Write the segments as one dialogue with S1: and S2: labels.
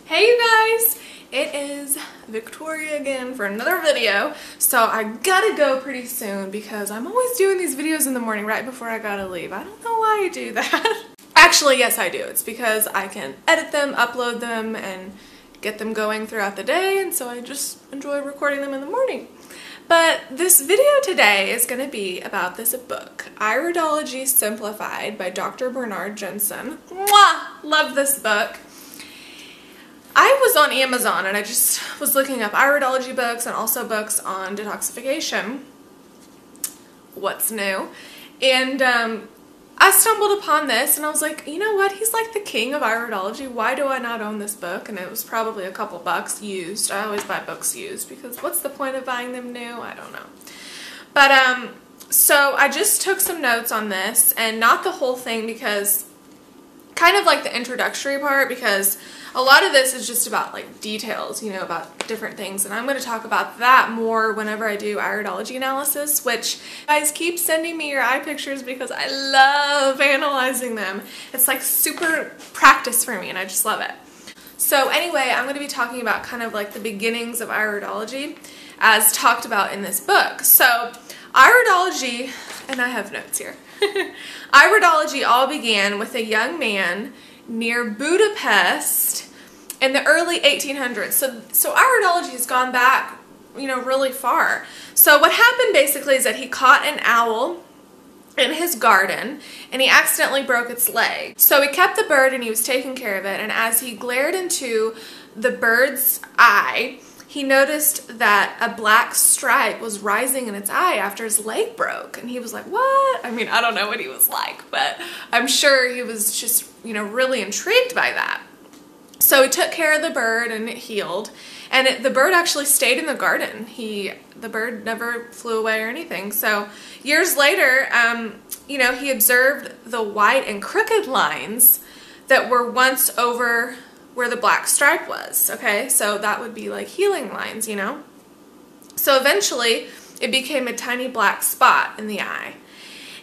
S1: Hey you guys! It is Victoria again for another video. So I gotta go pretty soon because I'm always doing these videos in the morning right before I gotta leave. I don't know why I do that. Actually, yes I do. It's because I can edit them, upload them, and get them going throughout the day, and so I just enjoy recording them in the morning. But this video today is going to be about this book, Iridology Simplified by Dr. Bernard Jensen. Mwah! Love this book. I was on Amazon and I just was looking up iridology books and also books on detoxification. What's new? And I stumbled upon this and I was like, you know what? He's like the king of iridology. Why do I not own this book? And it was probably a couple bucks used. I always buy books used because what's the point of buying them new? I don't know. But so I just took some notes on this, and not the whole thing, because kind of like the introductory part, because a lot of this is just about like details, you know, about different things, and I'm going to talk about that more whenever I do iridology analysis, which guys, keep sending me your eye pictures because I love analyzing them. It's like super practice for me and I just love it. So anyway, I'm going to be talking about kind of like the beginnings of iridology as talked about in this book. So iridology, and I have notes here. Iridology all began with a young man near Budapest in the early 1800s. So iridology has gone back, you know, really far. So what happened basically is that he caught an owl in his garden and he accidentally broke its leg. So he kept the bird and he was taking care of it, and as he glared into the bird's eye, he noticed that a black stripe was rising in its eye after his leg broke. And he was like, what? I mean, I don't know what he was like, but I'm sure he was just, you know, really intrigued by that. So he took care of the bird and it healed. And the bird actually stayed in the garden. The bird never flew away or anything. So years later, you know, he observed the white and crooked lines that were once over where the black stripe was, okay? So that would be like healing lines, you know? So eventually, it became a tiny black spot in the eye.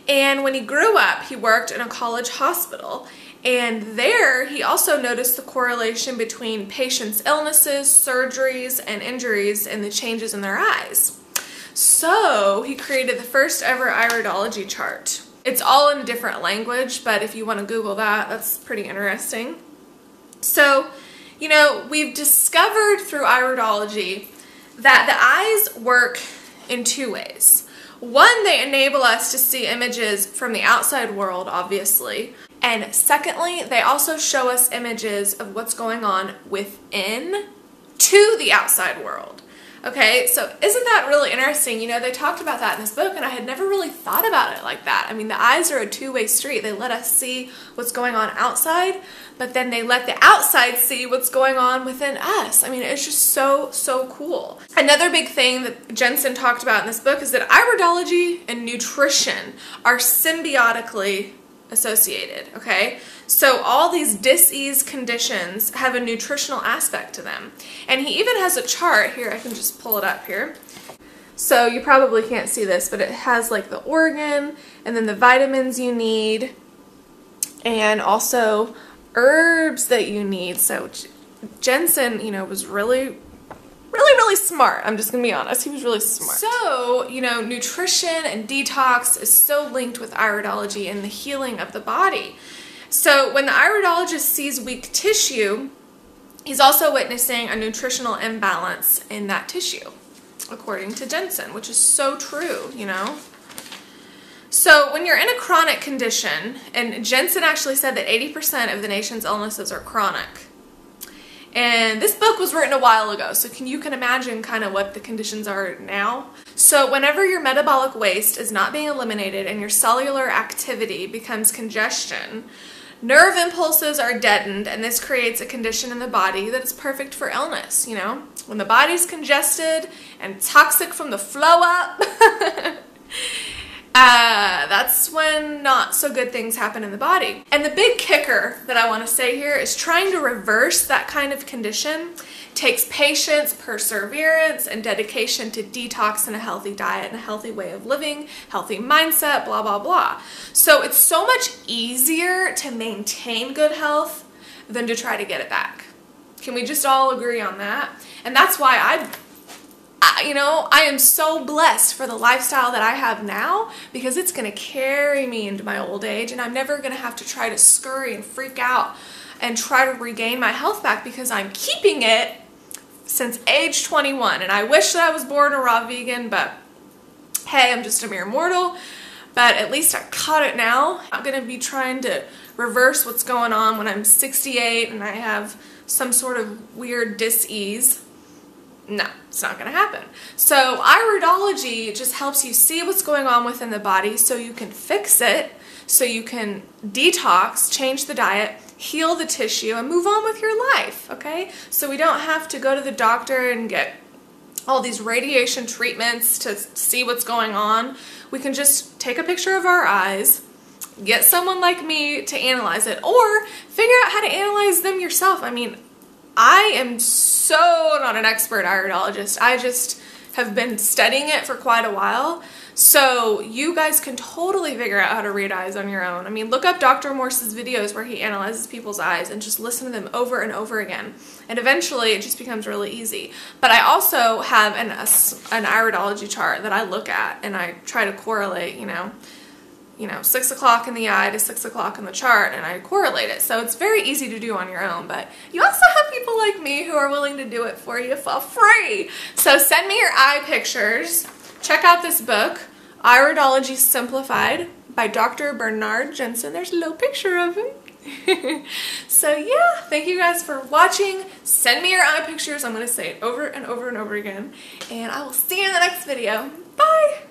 S1: And when he grew up, he worked in a college hospital, and there he also noticed the correlation between patients' illnesses, surgeries, and injuries and the changes in their eyes. So he created the first ever iridology chart. It's all in a different language, but if you want to Google that, that's pretty interesting. So, you know, we've discovered through iridology that the eyes work in two ways. One, they enable us to see images from the outside world, obviously. And secondly, they also show us images of what's going on within to the outside world. Okay, so isn't that really interesting? You know, they talked about that in this book, and I had never really thought about it like that. I mean, the eyes are a two-way street. They let us see what's going on outside, but then they let the outside see what's going on within us. I mean, it's just so, so cool. Another big thing that Jensen talked about in this book is that iridology and nutrition are symbiotically associated, okay? So all these dis-ease conditions have a nutritional aspect to them. And he even has a chart here. I can just pull it up here. So you probably can't see this, but it has like the organ and then the vitamins you need and also herbs that you need. So Jensen, you know, was really smart. I'm just gonna be honest. He was really smart. So, you know, nutrition and detox is so linked with iridology and the healing of the body. So when the iridologist sees weak tissue, he's also witnessing a nutritional imbalance in that tissue, according to Jensen, which is so true, you know. So when you're in a chronic condition, and Jensen actually said that 80% of the nation's illnesses are chronic. And this book was written a while ago, so you can imagine kind of what the conditions are now. So whenever your metabolic waste is not being eliminated and your cellular activity becomes congestion, nerve impulses are deadened, and this creates a condition in the body that is perfect for illness, you know? When the body's congested and toxic from the flow up, that's when not so good things happen in the body. And the big kicker that I want to say here is trying to reverse that kind of condition takes patience, perseverance, and dedication to detox and a healthy diet and a healthy way of living, healthy mindset, blah, blah, blah. So it's so much easier to maintain good health than to try to get it back. Can we just all agree on that? And that's why I am so blessed for the lifestyle that I have now, because it's going to carry me into my old age, and I'm never going to have to try to scurry and freak out and try to regain my health back, because I'm keeping it since age 21. And I wish that I was born a raw vegan, but hey, I'm just a mere mortal. But at least I caught it now. I'm going to be trying to reverse what's going on when I'm 68 and I have some sort of weird dis-ease. No, it's not going to happen. So iridology just helps you see what's going on within the body so you can fix it, so you can detox, change the diet, heal the tissue, and move on with your life, okay? So we don't have to go to the doctor and get all these radiation treatments to see what's going on. We can just take a picture of our eyes, get someone like me to analyze it, or figure out how to analyze them yourself. I mean, I am so not an expert iridologist. I just have been studying it for quite a while. So you guys can totally figure out how to read eyes on your own. I mean, look up Dr. Morse's videos where he analyzes people's eyes and just listen to them over and over again. And eventually it just becomes really easy. But I also have an iridology chart that I look at, and I try to correlate, you know, 6 o'clock in the eye to 6 o'clock in the chart, and I correlate it. So it's very easy to do on your own, but you also have people like me who are willing to do it for you for free. So send me your eye pictures. Check out this book, Iridology Simplified by Dr. Bernard Jensen. There's a little picture of him. So yeah, thank you guys for watching. Send me your eye pictures. I'm going to say it over and over and over again, and I will see you in the next video. Bye!